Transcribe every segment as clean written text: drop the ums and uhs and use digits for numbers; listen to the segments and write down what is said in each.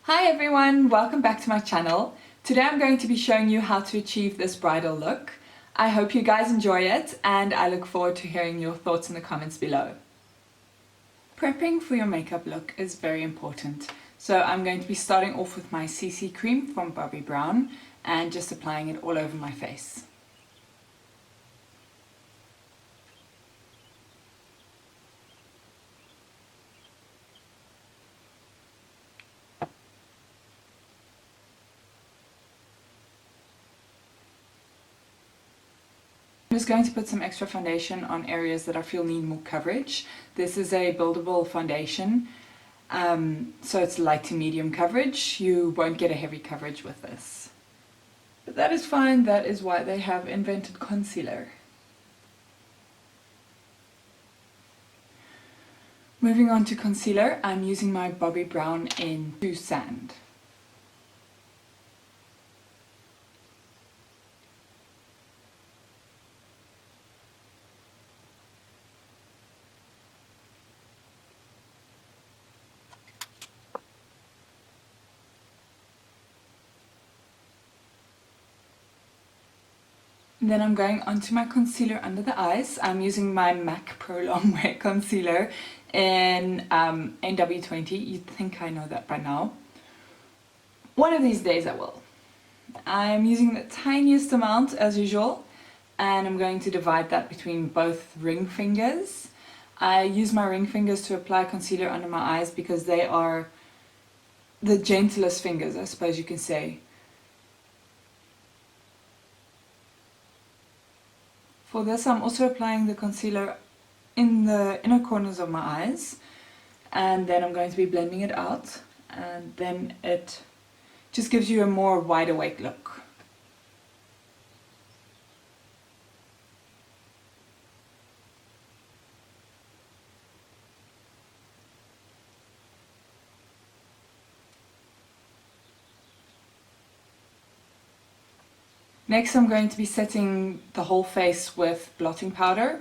Hi everyone, welcome back to my channel. Today I'm going to be showing you how to achieve this bridal look. I hope you guys enjoy it and I look forward to hearing your thoughts in the comments below. Prepping for your makeup look is very important. So I'm going to be starting off with my CC cream from Bobbi Brown and just applying it all over my face. I'm just going to put some extra foundation on areas that I feel need more coverage. This is a buildable foundation, so it's light to medium coverage. You won't get a heavy coverage with this. But that is fine, that is why they have invented concealer. Moving on to concealer, I'm using my Bobbi Brown in 2 Sand. Then I'm going onto my concealer under the eyes. I'm using my MAC Pro Longwear concealer in NW20. You'd think I know that by now. One of these days I will. I'm using the tiniest amount as usual, and I'm going to divide that between both ring fingers. I use my ring fingers to apply concealer under my eyes because they are the gentlest fingers, I suppose you can say. For this I'm also applying the concealer in the inner corners of my eyes, and then I'm going to be blending it out, and then it just gives you a more wide awake look. Next I'm going to be setting the whole face with blotting powder.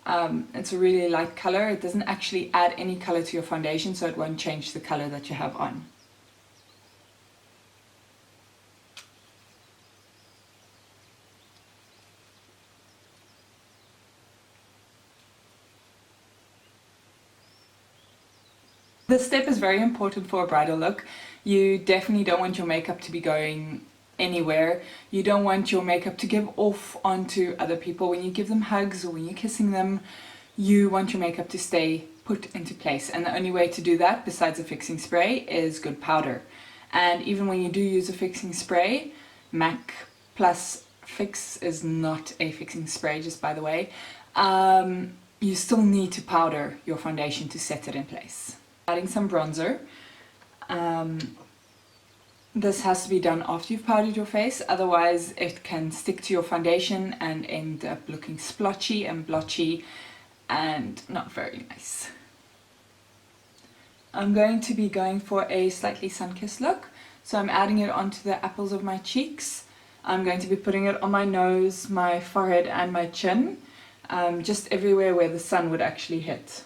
It's a really light colour. It doesn't actually add any colour to your foundation, so it won't change the colour that you have on. This step is very important for a bridal look. You definitely don't want your makeup to be going anywhere. You don't want your makeup to give off onto other people when you give them hugs or when you're kissing them. You want your makeup to stay put into place, and the only way to do that besides a fixing spray is good powder. And even when you do use a fixing spray, MAC Plus Fix is not a fixing spray, just by the way, you still need to powder your foundation to set it in place. Adding some bronzer. This has to be done after you've powdered your face, otherwise it can stick to your foundation and end up looking splotchy and blotchy and not very nice. I'm going to be going for a slightly sun-kissed look, so I'm adding it onto the apples of my cheeks. I'm going to be putting it on my nose, my forehead and my chin, just everywhere where the sun would actually hit.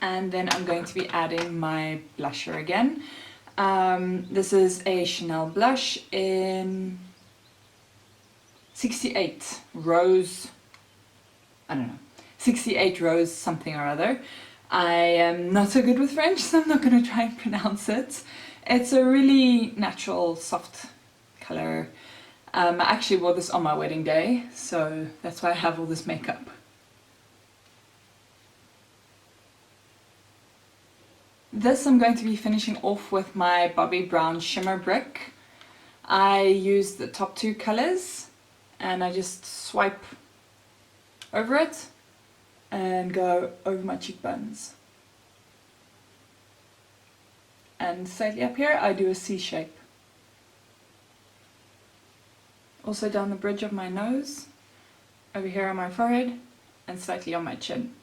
And then I'm going to be adding my blusher again. This is a Chanel blush in 68 Rose, I don't know, 68 Rose something or other. I am not so good with French, so I'm not going to try and pronounce it. It's a really natural, soft colour. I actually wore this on my wedding day, so that's why I have all this makeup. This I'm going to be finishing off with my Bobbi Brown Shimmer Brick. I use the top 2 colours and I just swipe over it and go over my cheekbones. And slightly up here I do a C shape. Also down the bridge of my nose, over here on my forehead and slightly on my chin.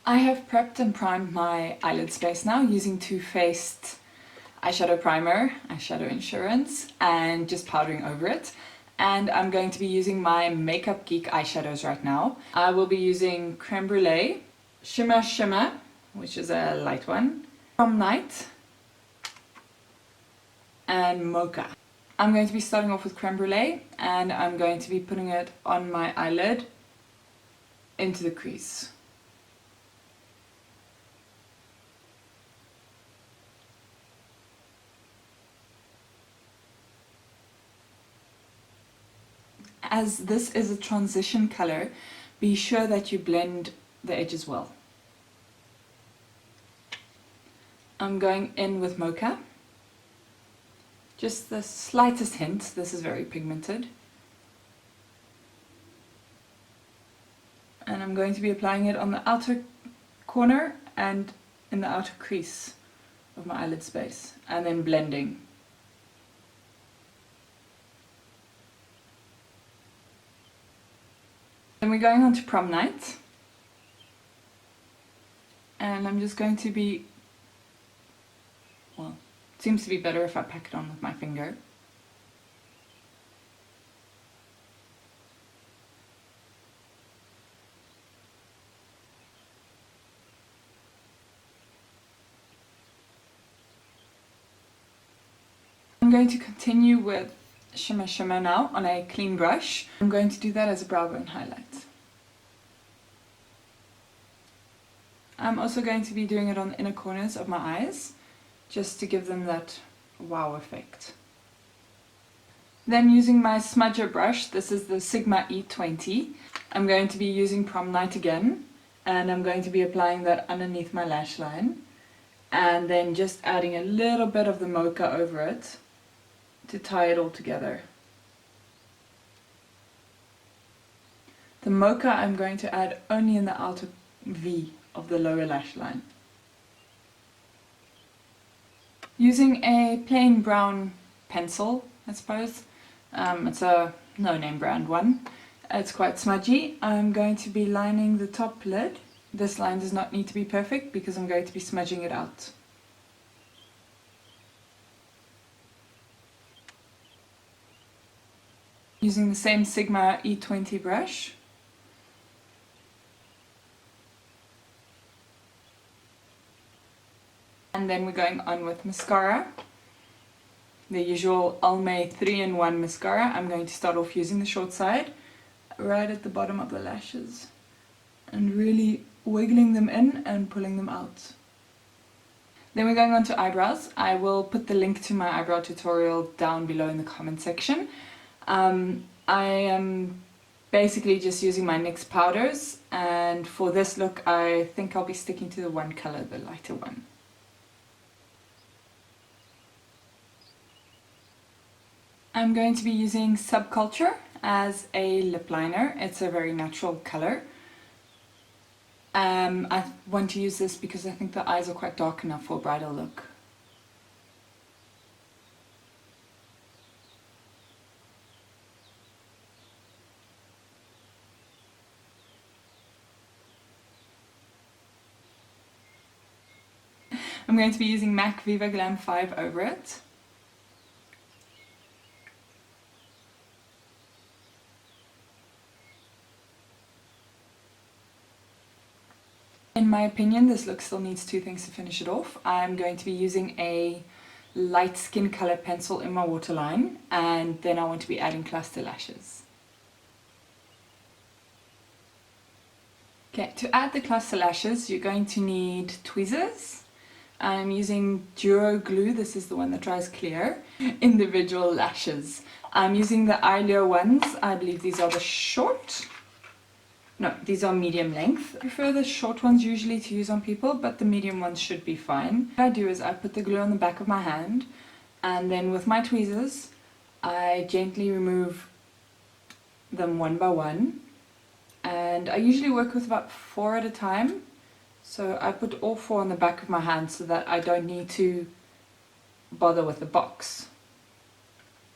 I have prepped and primed my eyelid space now using Too Faced eyeshadow primer, eyeshadow insurance, and just powdering over it. And I'm going to be using my Makeup Geek eyeshadows right now. I will be using Creme Brulee, Shimma, which is a light one, Prom Night, and Mocha. I'm going to be starting off with Creme Brulee, and I'm going to be putting it on my eyelid into the crease. As this is a transition color, be sure that you blend the edges well. I'm going in with Mocha. Just the slightest hint, this is very pigmented. And I'm going to be applying it on the outer corner and in the outer crease of my eyelid space, and then blending. Then we're going on to Prom Night. And I'm just going to be, well, it seems to be better if I pack it on with my finger. I'm going to continue with shimma now on a clean brush. I'm going to do that as a brow bone highlight. I'm also going to be doing it on the inner corners of my eyes, just to give them that wow effect. Then using my smudger brush, this is the Sigma E20, I'm going to be using Prom Night again, and I'm going to be applying that underneath my lash line, and then just adding a little bit of the mocha over it to tie it all together. The mocha I'm going to add only in the outer V of the lower lash line. Using a plain brown pencil, I suppose, it's a no-name brand one, it's quite smudgy. I'm going to be lining the top lid. This line does not need to be perfect because I'm going to be smudging it out. Using the same Sigma E20 brush. And then we're going on with mascara. The usual Almay 3-in-1 mascara. I'm going to start off using the short side, right at the bottom of the lashes. And really wiggling them in and pulling them out. Then we're going on to eyebrows. I will put the link to my eyebrow tutorial down below in the comment section. I am basically just using my NYX powders, and for this look I think I'll be sticking to the one colour, the lighter one. I'm going to be using Subculture as a lip liner. It's a very natural colour. I want to use this because I think the eyes are quite dark enough for a bridal look. I'm going to be using MAC Viva Glam V over it. In my opinion, this look still needs two things to finish it off. I'm going to be using a light skin color pencil in my waterline, and then I want to be adding cluster lashes. Okay, to add the cluster lashes, you're going to need tweezers. I'm using Duro glue, this is the one that dries clear, individual lashes. I'm using the Eyelure ones, I believe these are the short. No, these are medium length. I prefer the short ones usually to use on people, but the medium ones should be fine. What I do is I put the glue on the back of my hand, and then with my tweezers, I gently remove them one by one. And I usually work with about 4 at a time. So I put all 4 on the back of my hand so that I don't need to bother with the box.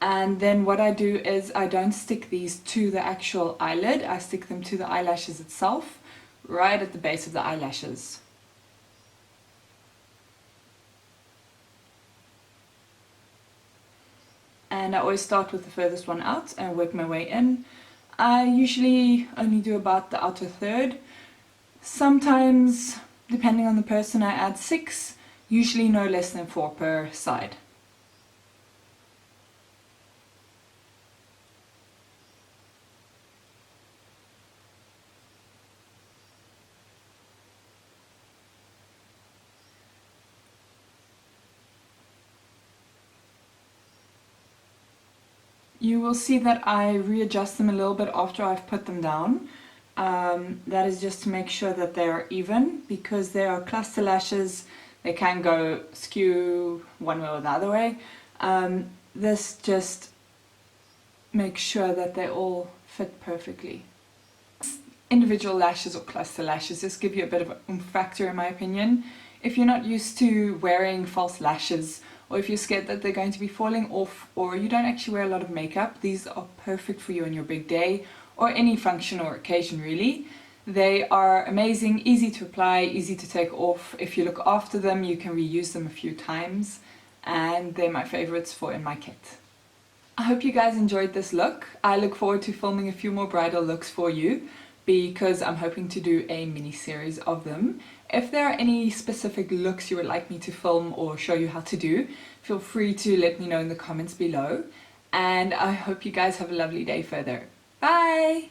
And then what I do is I don't stick these to the actual eyelid, I stick them to the eyelashes itself, right at the base of the eyelashes. and I always start with the furthest one out and work my way in. I usually only do about the outer third. Sometimes, depending on the person, I add 6, usually no less than 4 per side. You will see that I readjust them a little bit after I've put them down. That is just to make sure that they are even, because they are cluster lashes. They can go skew one way or the other way. This just makes sure that they all fit perfectly. Individual lashes or cluster lashes just give you a bit of a oomph factor, in my opinion. If you're not used to wearing false lashes, or if you're scared that they're going to be falling off, or you don't actually wear a lot of makeup, these are perfect for you on your big day or any function or occasion really. They are amazing, easy to apply, easy to take off. If you look after them, you can reuse them a few times, and they're my favorites for in my kit. I hope you guys enjoyed this look. I look forward to filming a few more bridal looks for you, because I'm hoping to do a mini series of them. If there are any specific looks you would like me to film or show you how to do, feel free to let me know in the comments below. And I hope you guys have a lovely day further. Bye!